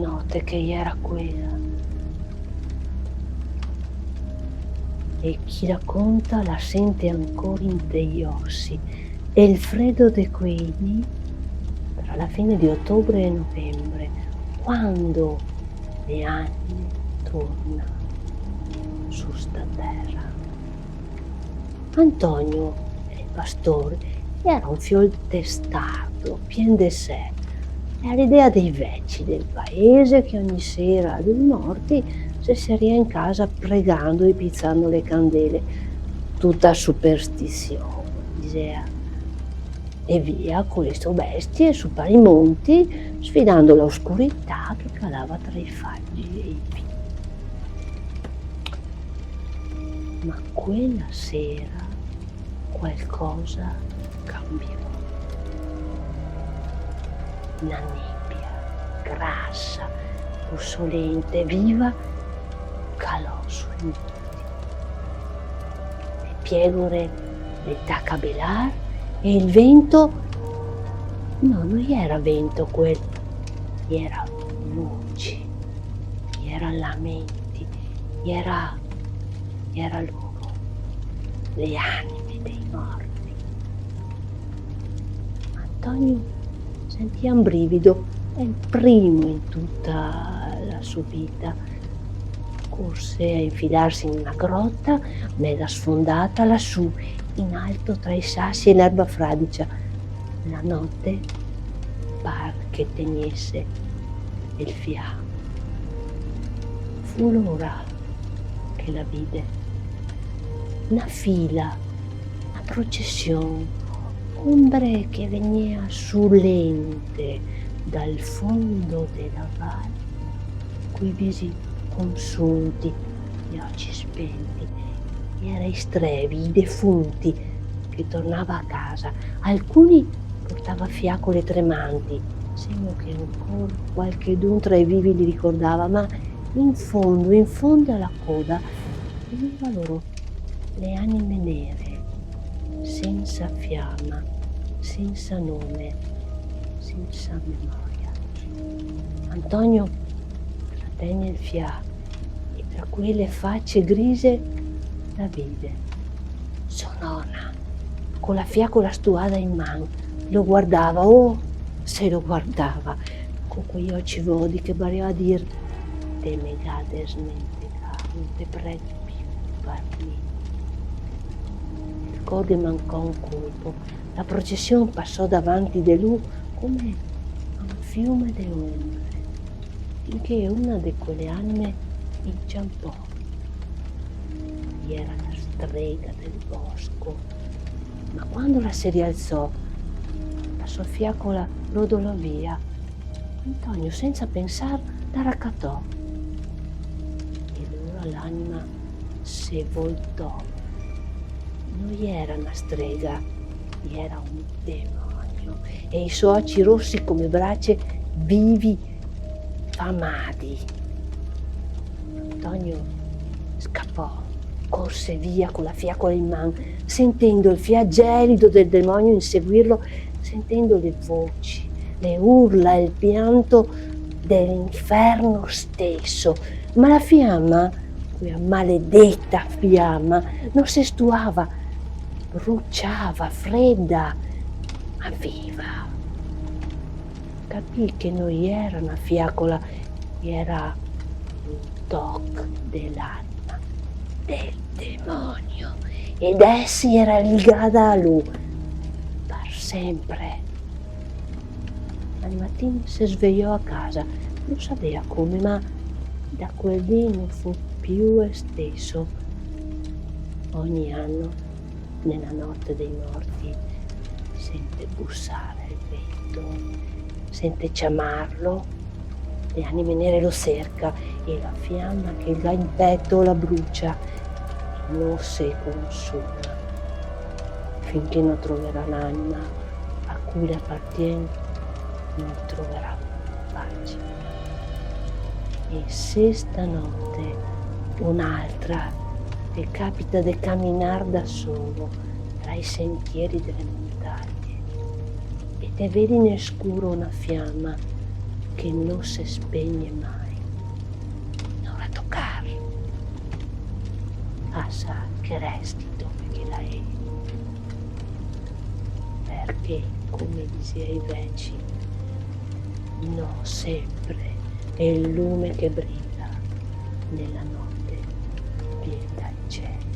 notte che era quella. E chi la conta la sente ancora in degli ossi, e il freddo di quei dì tra la fine di ottobre e novembre, quando le anime tornano su sta terra. Antonio, il pastore, era un fiol testardo, pien di sé, e all'idea dei vecchi del paese che ogni sera dei morti si seria in casa pregando e pizzando le candele, tutta superstizione, diceva. E via con le sue bestie su per i monti, sfidando l'oscurità che calava tra i faggi e i pini. Ma quella sera qualcosa cambiò. Una nebbia grassa, puzzolente, viva, calò sui monti. Le piegore del tacabelar e il vento, no, non era vento quello, era voci, era lamenti, era loro, le anime dei morti. Antonio sentì un brivido, è il primo in tutta la sua vita. Corse a infilarsi in una grotta mezza sfondata lassù, in alto tra i sassi e l'erba fradicia. La notte par che tegnesse il fiato. Fu l'ora che la vide. Una fila, una processione, ombre che veniva sullente dal fondo della valle, coi visi consunti, gli occhi spenti. Era i strevi, i defunti, che tornava a casa. Alcuni portava fiacole tremanti, segno che ancora qualchedun tra i vivi li ricordava, ma in fondo alla coda, vedeva loro le anime nere, senza fiamma, senza nome, senza memoria. Antonio trattenne il fiato e per quelle facce grise la vide. Sua nonna, con la fiacola stuada in mano, lo guardava, oh, se lo guardava, con quegli occhi vodi che pareva a dir: te me gades menteca, non te prego più farmi. Il corde mancò un colpo, la processione passò davanti di lui come a un fiume di ombre, finché una di quelle anime inciampò. Era la strega del bosco, ma quando la si rialzò, la sua fiacola rodolò via. Antonio, senza pensare, la raccattò. E allora l'anima si voltò. Non era una strega, era un demonio, e i suoi occhi rossi come braccia vivi, famati. Antonio scappò, corse via con la fiacola in mano, sentendo il flagello del demonio inseguirlo, sentendo le voci, le urla e il pianto dell'inferno stesso. Ma la fiamma, quella maledetta fiamma, non si stuava, bruciava, fredda, ma viva. Capì che non era una fiacola, era un toc dell'anima, del demonio, ed essi era legata a lui per sempre. Al mattino si svegliò a casa, non sapeva come, ma da quel dì non fu più lo stesso. Ogni anno, nella notte dei morti, sente bussare il vento, sente chiamarlo, le anime nere lo cerca e la fiamma che gli ha in petto la brucia, non si consuma, finché non troverà l'anima a cui le appartiene, non troverà pace. E se stanotte un'altra ti capita di camminare da solo tra i sentieri delle montagne e te vedi nel scuro una fiamma che non si spegne mai. Non la toccare. Asa che resti dove che la è. Perché, come diceva i vecchi, non sempre è il lume che brilla nella notte piena di cielo.